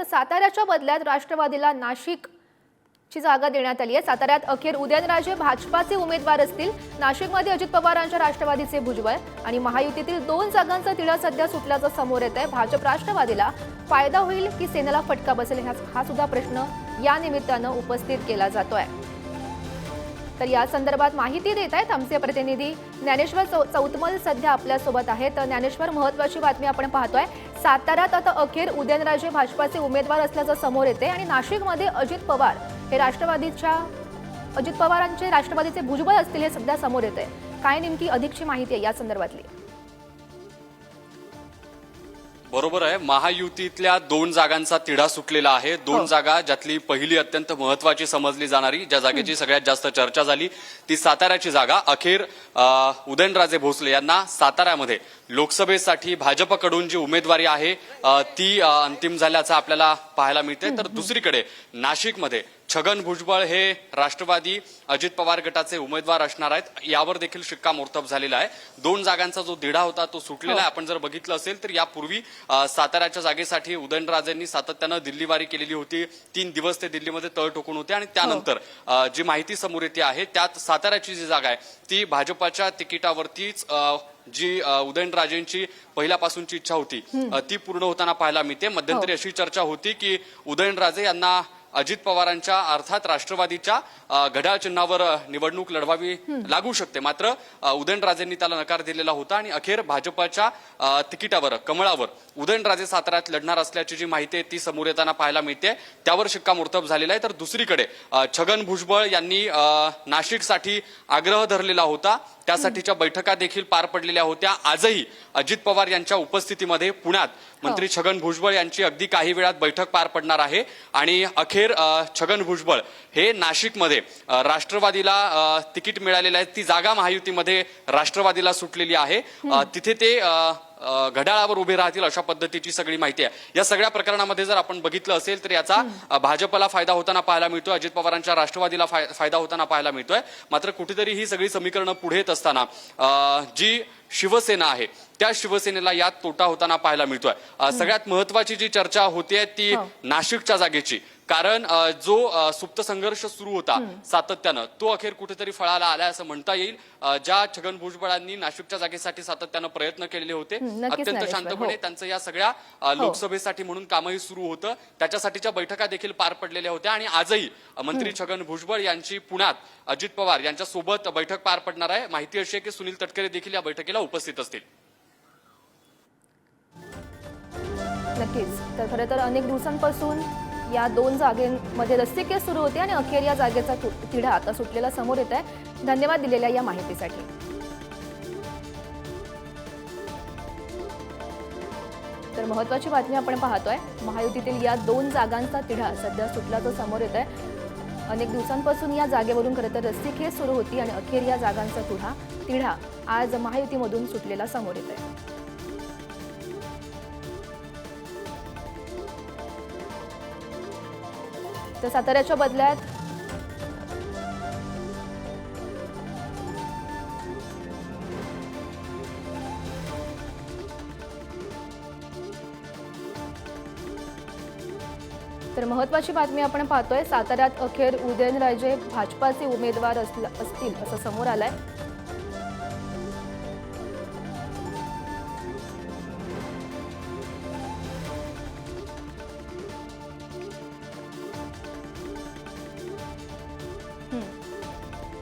साताऱ्याच्या बदल्यात राष्ट्रवादीला नाशिकची जागा देण्यात आली आहे। साताऱ्यात अखेर उदयनराजे भाजपाचे उमेदवार असतील। नाशिकमध्ये अजित पवारांच्या राष्ट्रवादीचे भुजबळ आणि महायुतीतील 2 जागांचा तिढा सध्या सुटल्याचं समोर येत आहे। भाजप राष्ट्रवादीला फायदा होईल की सेनेला फटका बसेल हा सुद्धा प्रश्न या निमित्तानं उपस्थित केला जातोय। तर या संदर्भात माहिती देत आहेत आमचे प्रतिनिधी ज्ञानेश्वर चौतमल सध्या आपल्या सोबत आहेत। ज्ञानेश्वर, महत्त्वाची बातमी आपण पाहतोय, साताऱ्यात आता अखेर उदयनराजे भाजपाचे उमेदवार असल्याचं समोर येते आणि नाशिकमध्ये अजित पवार हे अजित पवारांचे राष्ट्रवादीचे भुजबळ असतील हे सध्या समोर येते। काय नेमकी अधिकची माहिती आहे या संदर्भातली? बरोबर आहे, महायुतीतल्या 2 जागांचा तिढा सुटलेला आहे। 2 जागा, ज्यातली पहिली अत्यंत महत्त्वाची समजली जाणारी, ज्या जागेची सगळ्यात जास्त चर्चा झाली, ती साताऱ्याची जागा। अखेर उदयनराजे भोसले यांना साताऱ्यामध्ये लोकसभेसाठी भाजपकडून जी उमेदवारी आहे ती अंतिम झाल्याचं आपल्याला पाहायला मिळते। तर दुसरीकडे नाशिकमध्ये छगन भुजबळ हे राष्ट्रवादी अजित पवार गटाचे उमेदवार असणार आहेत, यावर देखील शिक्कामोर्तब झालेला आहे। 2 जागांचा जो तिढा होता तो सुटलेला आहे। आपण जर बघितलं असेल तर यापूर्वी साताऱ्याच्या जागेसाठी उदयनराजेंनी सातत्यानं दिल्लीवारी केलेली होती। 3 दिवस ते दिल्लीमध्ये तळ ठोकून होते आणि त्यानंतर जी माहिती समोर येते आहे त्यात साताऱ्याची जी जागा आहे ती भाजपाच्या तिकिटावरतीच जी उदयनराजेंची पहिल्यापासूनची इच्छा होती ती पूर्ण होताना पाहायला मिळते। मध्यंतरी अशी चर्चा होती की उदयनराजे यांना अजित पवारांच्या अर्थात राष्ट्रवादीच्या घड्याळ चिन्हावर निवडणूक लढवावी लागू शकते, मात्र उदयनराजेंनी त्याला नकार दिलेला होता आणि अखेर भाजपच्या तिकिटावर कमळावर उदयनराजे साताऱ्यात लढणार असल्याची जी माहिती आहे ती समोर येताना पाहायला मिळते, त्यावर शिक्कामोर्तब झालेला आहे। तर दुसरीकडे छगन भुजबळ यांनी नाशिकसाठी आग्रह धरलेला होता, त्यासाठीच्या बैठका देखील पार पडलेल्या होत्या। आजही अजित पवार यांच्या उपस्थितीमध्ये पुण्यात मंत्री छगन भुजबळ यांची अगदी काही वेळात बैठक पार पडणार आहे आणि अखेर छगन भुजबळ हे नाशिकमध्ये राष्ट्रवादीला तिकीट मिळालेलं आहे। ती जागा महायुतीमध्ये राष्ट्रवादीला सुटलेली आहे, तिथे ते घड्याळावर उभे राहतील अशा पद्धतीची सगळी माहिती आहे। या सगळ्या प्रकरणामध्ये जर आपण बघितलं असेल तर याचा भाजपला फायदा होताना पाहायला मिळतोय, अजित पवारांच्या राष्ट्रवादीला फायदा होताना पाहायला मिळतोय। मात्र कुठेतरी ही सगळी समीकरणं पुढे येत असताना जी शिवसेना आहे त्या शिवसेनेला यात तोटा होताना पाहायला मिळतोय। सगळ्यात महत्वाची जी चर्चा होतीये ती नाशिकच्या जागेची, कारण जो सुप्त संघर्ष सुरू होता सातत्यानं तो अखेर कुठेतरी फळाला आलाय असं म्हणता येईल। ज्या छगन भुजबळांनी नाशिकच्या जागेसाठी सातत्यानं प्रयत्न केलेले होते, अत्यंत शांतपणे त्यांचं या सगळ्या लोकसभेसाठी म्हणून कामही सुरू होतं, त्याच्यासाठीच्या बैठका देखील पार पडलेल्या होत्या आणि आजही मंत्री छगन भुजबळ यांची पुण्यात अजित पवार यांच्या सोबत बैठक पार पडणार आहे। माहिती अशी आहे की सुनील तटकरे देखील या बैठकीला उपस्थित असतील। नक्कीच, तर खरं तर अनेक दिवसांपासून या 2 जागांमध्ये रस्सीखेच सुरू होती आणि अखेर या जागेचा तिढा आता सुटलेला समोर येत आहे। धन्यवाद दिलेल्या या माहितीसाठी। तर महत्त्वाची बातमी आपण पाहतोय, महायुतीतील या 2 जागांचा तिढा सध्या सुटल्याचं समोर येत आहे। अनेक दिवसांपासून या जागेवरून खरं तर रस्सीखेच सुरू होती आणि अखेर या जागांचा तिढा आज महायुतीमधून सुटलेला समोर येत आहे। तर साताऱ्याच्या बदल्यात तर महत्त्वाची बातमी आपण पाहतोय, साताऱ्यात अखेर उदयनराजे भाजपाचे उमेदवार असतील असं समोर आलंय।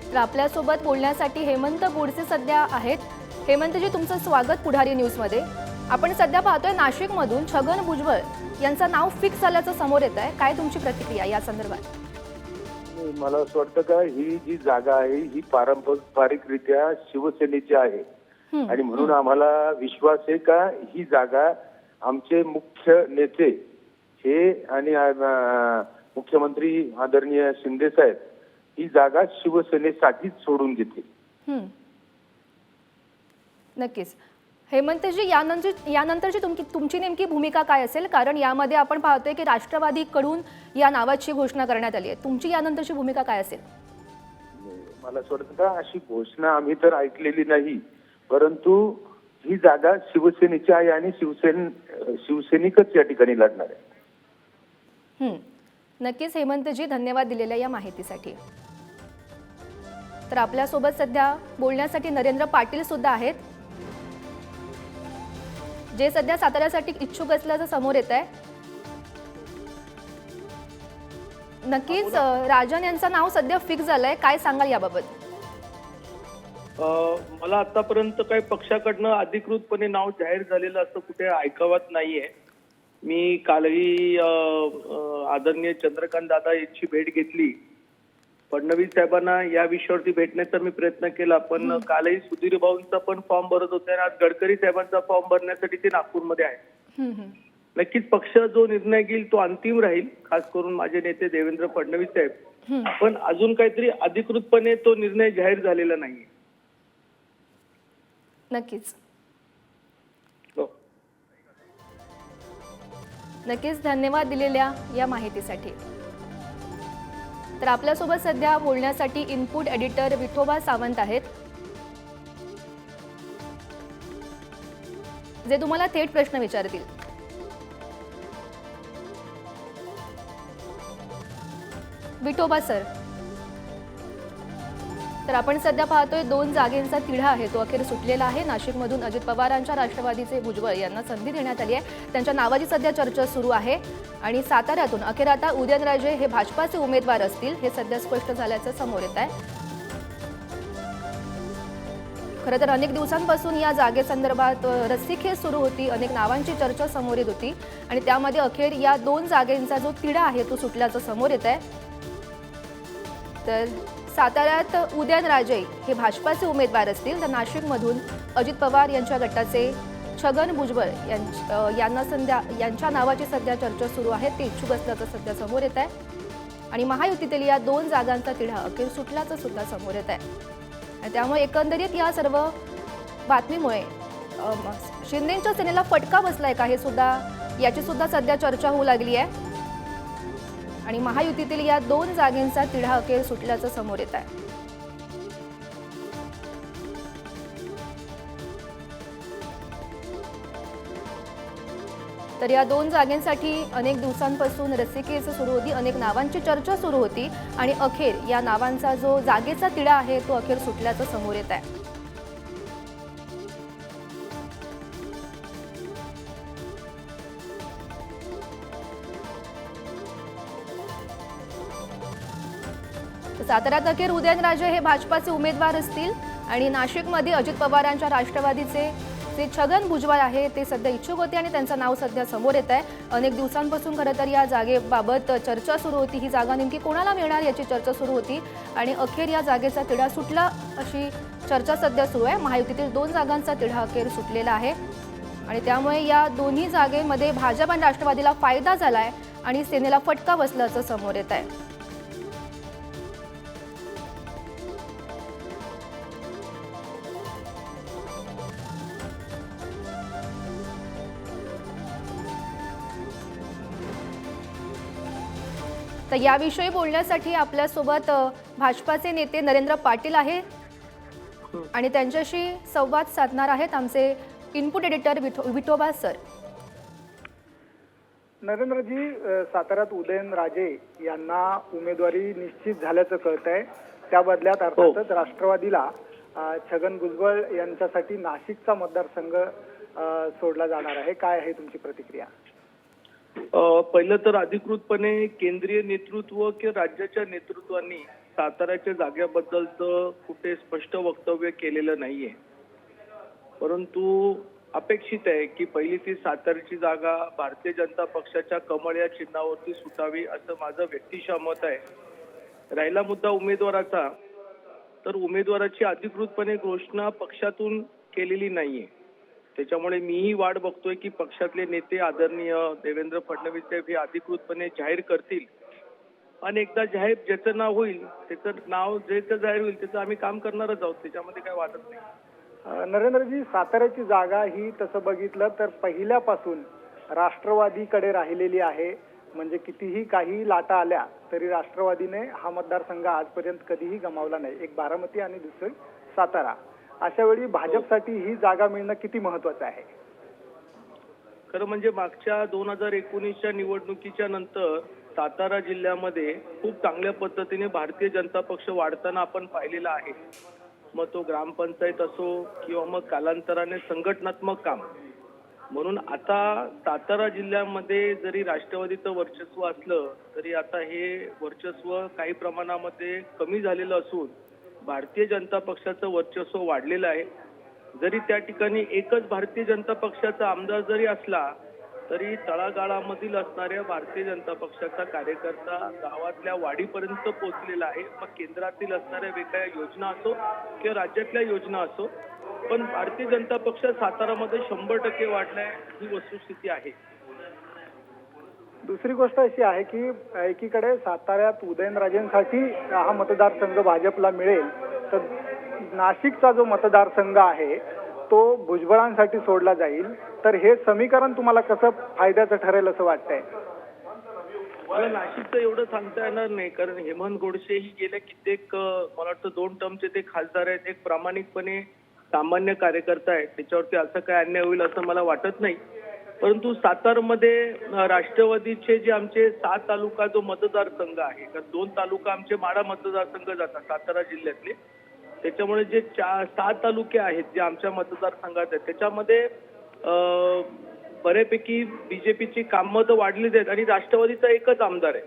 तर आपल्यासोबत बोलण्यासाठी हेमंत गोडसे सध्या आहेत। हेमंतजी, तुमचं स्वागत पुढारी न्यूजमध्ये। आपण सध्या पाहतोय नाशिकमधून छगन भुजबळ यांचं नाव फिक्स झाल्याचं समोर येत आहे, काय तुमची प्रतिक्रिया या संदर्भात? मला असं वाटतं का ही जी जागा आहे ही पारंपरिकरित्या शिवसेनेची आहे आणि म्हणून आम्हाला विश्वास आहे का ही जागा आमचे मुख्य नेते हे आणि मुख्यमंत्री आदरणीय शिंदे साहेब ही जागा शिवसेनेसाठीच सोडून देतील। नक्कीच। हेमंतजी, यानंतरची तुमची नेमकी भूमिका काय असेल, कारण यामध्ये आपण पाहतोय की राष्ट्रवादीकडून या नावाची घोषणा करण्यात आली आहे, तुमची यानंतरची भूमिका काय असेल? मला असं वाटतं का अशी घोषणा आम्ही तर ऐकलेली नाही, परंतु ही जागा शिवसेनेची आहे आणि शिवसैनिकच या ठिकाणी लढणार आहे। नक्कीच हेमंतजी, धन्यवाद दिलेल्या या माहितीसाठी. तर आपल्यासोबत सध्या बोलण्यासाठी नरेंद्र पाटील सुद्धा आहेत, जे सध्या साताऱ्यासाठी इच्छुक असल्याचं समोर येत आहे. नक्कीच राजन यांचं नाव सध्या फिक्स झालंय, काय सांगाल याबाबत? मला आतापर्यंत काही पक्षाकडनं अधिकृतपणे नाव जाहीर झालेलं असं कुठे ऐकावत नाहीये. मी कालही आदरणीय चंद्रकांत दादा यांची भेट घेतली. फडणवीस साहेबांना या विषयावरती भेटण्याचा मी प्रयत्न केला, पण कालही सुधीर भाऊंचा पण फॉर्म भरत होते आणि आज गडकरी साहेबांचा फॉर्म भरण्यासाठी ते नागपूरमध्ये आहेत. नक्कीच पक्ष जो निर्णय घेईल तो अंतिम राहील, खास करून माझे नेते देवेंद्र फडणवीस साहेब. पण अजून काहीतरी अधिकृतपणे तो निर्णय जाहीर झालेला नाहीये. नक्कीच हो. नक्कीच धन्यवाद दिलेल्या या माहितीसाठी. तर आपल्यासोबत सध्या बोलण्यासाठी इनपुट एडिटर विठोबा सावंत आहेत, जे तुम्हाला थेट प्रश्न विचारतील. विठोबा सर, तर आपण सध्या पाहतोय 2 जागेंचा तिढा आहे तो अखेर सुटलेला आहे. नाशिकमधून अजित पवारांच्या राष्ट्रवादीचे भुजबळ यांना संधी देण्यात आली आहे, त्यांच्या नावाची सध्या चर्चा सुरू आहे. आणि साताऱ्यातून अखेर आता उदयनराजे हे भाजपाचे उमेदवार असतील हे सध्या स्पष्ट झाल्याचं समोर येत आहे. खरं तर अनेक दिवसांपासून या जागेसंदर्भात रस्सीखेच सुरू होती, अनेक नावांची चर्चा समोर येत होती आणि त्यामध्ये अखेर या 2 जागेंचा जो तिढा आहे तो सुटल्याचं समोर येत आहे. तर साताऱ्यात उदयनराजे हे भाजपाचे उमेदवार असतील, तर नाशिकमधून अजित पवार यांच्या गटाचे छगन भुजबळ यांच्या नावाची सध्या चर्चा सुरू आहे, ते इच्छुक असल्याचं सध्या समोर येत आहे. आणि महायुतीतील या 2 जागांचा तिढा अखेर सुटल्याचं सुद्धा समोर येत आहे. आणि त्यामुळे एकंदरीत या सर्व बातमीमुळे शिंदेच्या सेनेला फटका बसलाय का हे सुद्धा याची सुद्धा सध्या चर्चा होऊ लागली आहे. आणि महायुतीतील या 2 जागेंचा तिढा अखेर सुटल्याचं समोर येत आहे. तर या 2 जागेंसाठी अनेक दिवसांपासून रस्सीखेच सुरू होती, अनेक नावांची चर्चा सुरू होती आणि अखेर या नावांचा जो जागेचा तिढा आहे तो अखेर सुटल्याचं समोर येत आहे. साताऱ्यात अखेर उदयनराजे हे भाजपाचे उमेदवार असतील आणि नाशिकमध्ये अजित पवारांच्या राष्ट्रवादीचे जे छगन भुजबळ आहे ते सध्या इच्छुक होते आणि त्यांचं नाव सध्या समोर येत आहे. अनेक दिवसांपासून खरं तर या जागेबाबत चर्चा सुरू होती, ही जागा नेमकी कोणाला मिळणार याची चर्चा सुरू होती आणि अखेर या जागेचा तिढा सुटला अशी चर्चा सध्या सुरू आहे. महायुतीतील 2 जागांचा तिढा अखेर सुटलेला आहे आणि त्यामुळे या दोन्ही जागेमध्ये भाजप आणि राष्ट्रवादीला फायदा झालाय आणि सेनेला फटका बसल्याचं समोर येत आहे. तर याविषयी बोलण्यासाठी आपल्यासोबत भाजपाचे नेते नरेंद्र पाटील आहेत आणि त्यांच्याशी संवाद साधणार आहेत आमचे input editor Vithoba sir. Narendraji, साताऱ्यात उदयनराजे यांना उमेदवारी निश्चित झाल्याचं कळत आहे. त्या बदल्यात अर्थातच राष्ट्रवादीला छगन भुजबळ यांच्यासाठी नाशिकचा मतदारसंघ सोडला जाणार आहे. काय आहे तुमची प्रतिक्रिया? पहिलं तर अधिकृतपणे केंद्रीय नेतृत्व किंवा राज्याच्या नेतृत्वांनी साताऱ्याच्या जागेबद्दलचं कुठे स्पष्ट वक्तव्य केलेलं नाहीये. परंतु अपेक्षित आहे की पहिली ती साताऱ्याची जागा भारतीय जनता पक्षाच्या कमळ या चिन्हावरती सुटावी असं माझं व्यक्तिशः मत आहे. राहिला मुद्दा उमेदवाराचा, तर उमेदवाराची अधिकृतपणे घोषणा पक्षातून केलेली नाहीये. त्याच्यामुळे मीही वाट बघतोय की पक्षातले नेते आदरणीय देवेंद्र फडणवीस साहेब हे अधिकृतपणे जाहीर करतील आणि एकदा जाहीर ज्याचं नाव होईल त्याचं नाव ज्याचं जाहीर होईल त्याचं आम्ही काम करणारच आहोत, त्याच्यामध्ये काय वाटत नाही. नरेंद्रजी, साताऱ्याची जागा ही तसं बघितलं तर पहिल्यापासून राष्ट्रवादीकडे राहिलेली आहे. म्हणजे कितीही काही लाटा आल्या तरी राष्ट्रवादीने हा मतदारसंघ आजपर्यंत कधीही गमावला नाही. एक बारामती आणि दुसरी सातारा. अशा वेळी भाजपसाठी ही जागा मिळणं किती महत्वाचं आहे? खरं म्हणजे मागच्या 2019च्या निवडणुकीच्या नंतर सातारा जिल्ह्यामध्ये खूप चांगल्या पद्धतीने भारतीय जनता पक्ष वाढताना आपण पाहिलेला आहे. मग तो ग्रामपंचायत असो किंवा मग कालांतराने संघटनात्मक काम. म्हणून आता सातारा जिल्ह्यामध्ये जरी राष्ट्रवादीचं वर्चस्व असलं तरी आता हे वर्चस्व काही प्रमाणामध्ये कमी झालेलं असून भारतीय जनता पक्षाचं वर्चस्व वाढलेलं आहे. जरी त्या ठिकाणी एकच भारतीय जनता पक्षाचा आमदार जरी असला तरी तळागाळामधील असणाऱ्या भारतीय जनता पक्षाचा कार्यकर्ता गावातल्या वाडीपर्यंत पोहोचलेला आहे. मग केंद्रातील असणाऱ्या वेगळ्या योजना असो किंवा राज्यातल्या योजना असो, पण भारतीय जनता पक्ष सातारामध्ये 100% वाढलाय ही वस्तुस्थिती आहे. दुसरी गोष्ट अशी आहे की एकीकडे साताऱ्यात उदयनराजेंसाठी हा मतदारसंघ भाजपला मिळेल, तर नाशिकचा जो मतदारसंघ आहे तो भुजबळांसाठी सोडला जाईल. तर हे समीकरण तुम्हाला कसं फायद्याचं ठरेल असं वाटतंय? मला नाशिकचं एवढं सांगता येणार नाही, कारण हेमंत गोडसे ही गेल्या कित्येक मला वाटतं 2 टर्मचे ते खासदार आहेत. एक प्रामाणिकपणे सामान्य कार्यकर्ता आहे, त्याच्यावरती असं काय अन्याय होईल असं मला वाटत नाही. परंतु सातारमध्ये राष्ट्रवादीचे जे आमचे 7 तालुका जो मतदारसंघ आहे, कारण 2 तालुका आमचे माडा मतदारसंघ जातात सातारा जिल्ह्यातले, त्याच्यामुळे जे 7 तालुके आहेत जे आमच्या मतदारसंघात आहेत त्याच्यामध्ये बऱ्यापैकी बीजेपीची कामं तर वाढलीच आहेत आणि राष्ट्रवादीचा एकच आमदार आहे.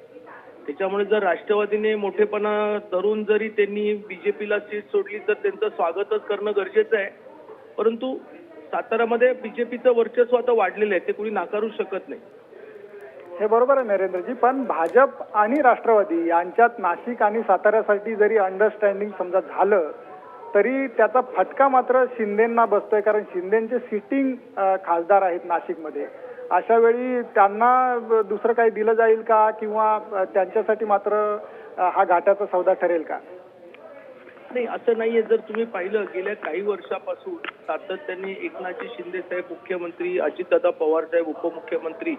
त्याच्यामुळे जर राष्ट्रवादीने मोठेपणा धरून जरी त्यांनी बीजेपीला सीट सोडली तर त्यांचं स्वागतच करणं गरजेचं आहे. परंतु सातारामध्ये बीजेपीचं वर्चस्व आता वाढलेलं आहे, ते कोणी नाकारू शकत नाही. हे बरोबर आहे नरेंद्रजी, पण भाजप आणि राष्ट्रवादी यांच्यात नाशिक आणि साताऱ्यासाठी जरी अंडरस्टँडिंग समजा झालं तरी त्याचा फटका मात्र शिंदेंना बसतोय, कारण शिंदेचे सिटिंग खासदार आहेत नाशिकमध्ये. अशा वेळी त्यांना दुसरं काही दिलं जाईल का, किंवा त्यांच्यासाठी मात्र हा घाटाचा सौदा ठरेल का? नाही, असं नाहीये. जर तुम्ही पाहिलं गेल्या काही वर्षापासून सातत्याने एकनाथजी शिंदे साहेब मुख्यमंत्री, अजितदादा पवार साहेब उपमुख्यमंत्री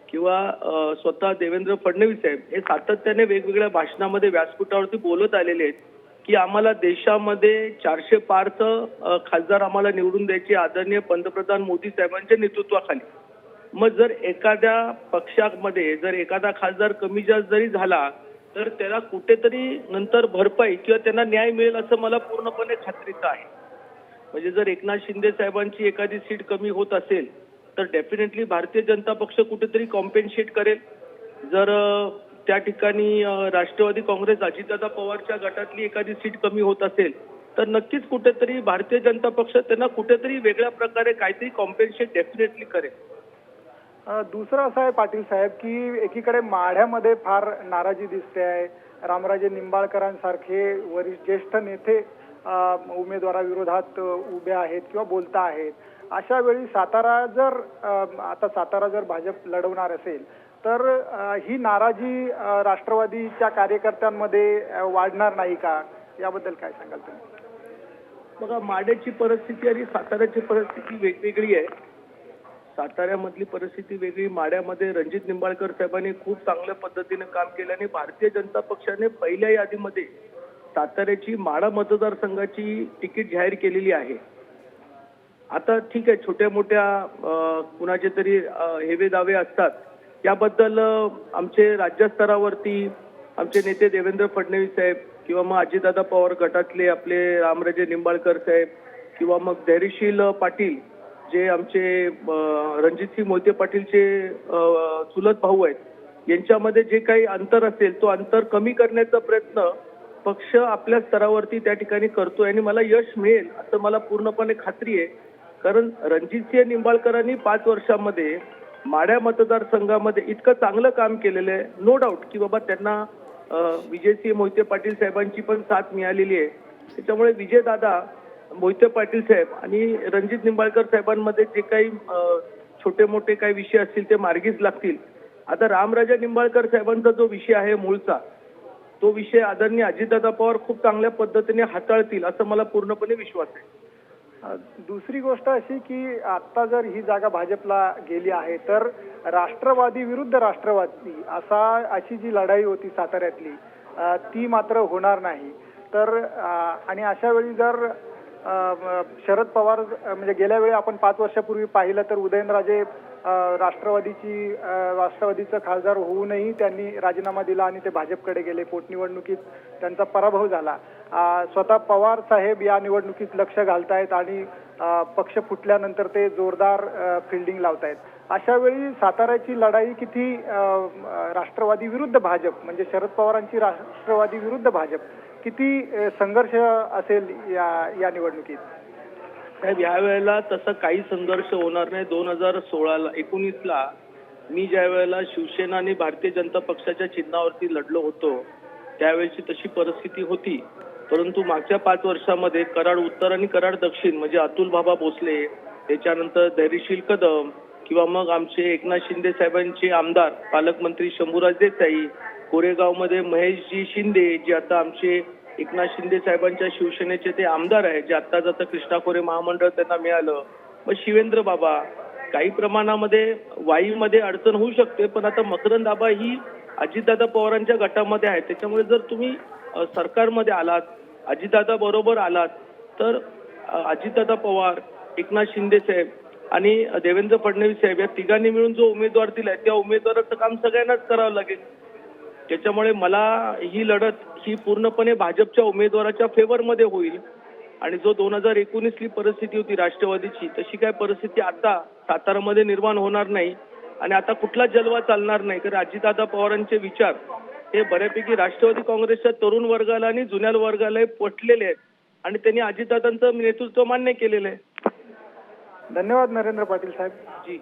किंवा स्वतः देवेंद्र फडणवीस साहेब हे सातत्याने वेगवेगळ्या भाषणामध्ये व्यासपीठावरती बोलत आलेले आहेत की आम्हाला देशामध्ये 400 पारचं खासदार आम्हाला निवडून द्यायचे आदरणीय पंतप्रधान मोदी साहेबांच्या नेतृत्वाखाली. मग जर एखाद्या पक्षामध्ये जर एखादा खासदार कमी जास्त जरी झाला तर त्याला कुठेतरी नंतर भरपाई किंवा त्यांना न्याय मिळेल असं मला पूर्णपणे खात्रीचं आहे. म्हणजे जर एकनाथ शिंदे साहेबांची एखादी सीट कमी होत असेल तर डेफिनेटली भारतीय जनता पक्ष कुठेतरी कॉम्पेन्सेट करेल. जर त्या ठिकाणी राष्ट्रवादी काँग्रेस अजितदादा पवारच्या गटातली एखादी सीट कमी होत असेल तर नक्कीच कुठेतरी भारतीय जनता पक्ष त्यांना कुठेतरी वेगळ्या प्रकारे काहीतरी कॉम्पेन्सेट डेफिनेटली करेल. दुसरं असं आहे पाटील साहेब की एकीकडे माढ्यामध्ये फार नाराजी दिसते आहे. रामराजे निंबाळकरांसारखे वरिष्ठ ज्येष्ठ नेते उमेदवाराविरोधात उभे आहेत किंवा बोलता आहेत. अशा वेळी सातारा जर भाजप लढवणार असेल तर ही नाराजी राष्ट्रवादीच्या कार्यकर्त्यांमध्ये वाढणार नाही का? याबद्दल काय सांगाल तुम्ही? बघा, माढ्याची परिस्थिती आणि साताऱ्याची परिस्थिती वेगवेगळी आहे. साताऱ्यामधली परिस्थिती वेगळी. माढ्यामध्ये रणजित निंबाळकर साहेबांनी खूप चांगल्या पद्धतीने काम केलं आणि भारतीय जनता पक्षाने पहिल्या यादीमध्ये साताऱ्याची माढा मतदारसंघाची तिकीट जाहीर केलेली आहे. आता ठीक आहे, छोट्या मोठ्या कुणाचे तरी हेवे दावे असतात, याबद्दल आमचे राज्यस्तरावरती आमचे नेते देवेंद्र फडणवीस साहेब किंवा मग अजितदादा पवार गटातले आपले रामराजे निंबाळकर साहेब किंवा मग धैर्यशील पाटील जे आमचे रणजितसिंह मोहिते पाटीलचे चुलत भाऊ आहेत, यांच्यामध्ये जे काही अंतर असेल तो अंतर कमी करण्याचा प्रयत्न पक्ष आपल्या स्तरावरती त्या ठिकाणी करतोय आणि मला यश मिळेल असं मला पूर्णपणे खात्री आहे. कारण रणजितसिंह निंबाळकरांनी 5 वर्षांमध्ये माढ्या मतदारसंघामध्ये इतकं चांगलं काम केलेलं आहे, नो डाऊट की बाबा त्यांना विजयसिंह मोहिते पाटील साहेबांची पण साथ मिळालेली आहे. त्याच्यामुळे विजयदादा मोहिते पाटील साहेब आणि रणजित निंबाळकर साहेबांमध्ये जे काही छोटे मोठे काही विषय असतील ते मार्गीच लागतील. आता रामराजे निंबाळकर साहेबांचा जो विषय आहे मूळचा, तो विषय आदरणीय अजितदादा पवार खूप चांगल्या पद्धतीने हाताळतील असं मला पूर्णपणे विश्वास आहे. दुसरी गोष्ट अशी की आता जर ही जागा भाजपला गेली आहे तर राष्ट्रवादी विरुद्ध राष्ट्रवादी अशी जी लढाई होती साताऱ्यातली ती मात्र होणार नाही. तर आणि अशा वेळी जर शरद पवार म्हणजे गेल्या वेळी आपण 5 वर्षापूर्वी पाहिलं तर उदयनराजे राष्ट्रवादीचं खासदार होऊनही त्यांनी राजीनामा दिला आणि ते भाजपकडे गेले. पोटनिवडणुकीत त्यांचा पराभव झाला. स्वतः पवार साहेब या निवडणुकीत लक्ष घालतायत आणि पक्ष फुटल्यानंतर ते जोरदार फिल्डिंग लावतायत. अशा वेळी साताऱ्याची लढाई किती राष्ट्रवादी विरुद्ध भाजप म्हणजे शरद पवारांची राष्ट्रवादी विरुद्ध भाजप किती संघर्ष असेल या निवडणुकीत? साहेब, यावेळेला तसा काही संघर्ष होणार नाही. 2019ला मी ज्या वेळेला शिवसेना आणि भारतीय जनता पक्षाच्या चिन्हावरती लढलो होतो त्यावेळेची तशी परिस्थिती होती. परंतु मागच्या 5 वर्षामध्ये कराड उत्तर आणि कराड दक्षिण म्हणजे अतुल बाबा भोसले, त्याच्यानंतर धैर्यशील कदम किंवा मग आमचे एकनाथ शिंदे साहेबांचे आमदार पालकमंत्री शंभूराज देसाई, कोरेगावमध्ये महेशजी शिंदे जे आता आमचे एकनाथ शिंदे साहेबांच्या शिवसेनेचे ते आमदार आहेत, जे आता जाता कृष्णा खोरे महामंडळ त्यांना मिळालं. मग शिवेंद्र बाबा, काही प्रमाणामध्ये वाईमध्ये अडचण होऊ शकते, पण आता मकरंद आबा ही अजितदादा पवारांच्या गटामध्ये आहे. त्याच्यामुळे जर तुम्ही सरकारमध्ये आलात, अजितदादा बरोबर आलात, तर अजितदादा पवार, एकनाथ शिंदे साहेब आणि देवेंद्र फडणवीस साहेब या तिघांनी मिळून जो उमेदवार दिलाय त्या उमेदवाराचं काम सगळ्यांनाच करावं लागेल. त्याच्यामुळे मला ही लढत ही पूर्णपणे भाजपच्या उमेदवाराच्या फेवरमध्ये होईल. आणि जो 2019ली परिस्थिती होती राष्ट्रवादीची तशी काय परिस्थिती आता सातारामध्ये निर्माण होणार नाही. आणि आता कुठला जलवा चालणार नाही, कारण अजितदादा पवारांचे विचार हे बऱ्यापैकी राष्ट्रवादी काँग्रेसच्या तरुण वर्गाला आणि जुन्या वर्गाला पटलेले आहेत आणि त्यांनी अजितदादांचं नेतृत्व मान्य केलेलं आहे. धन्यवाद नरेंद्र पाटील साहेब. जी.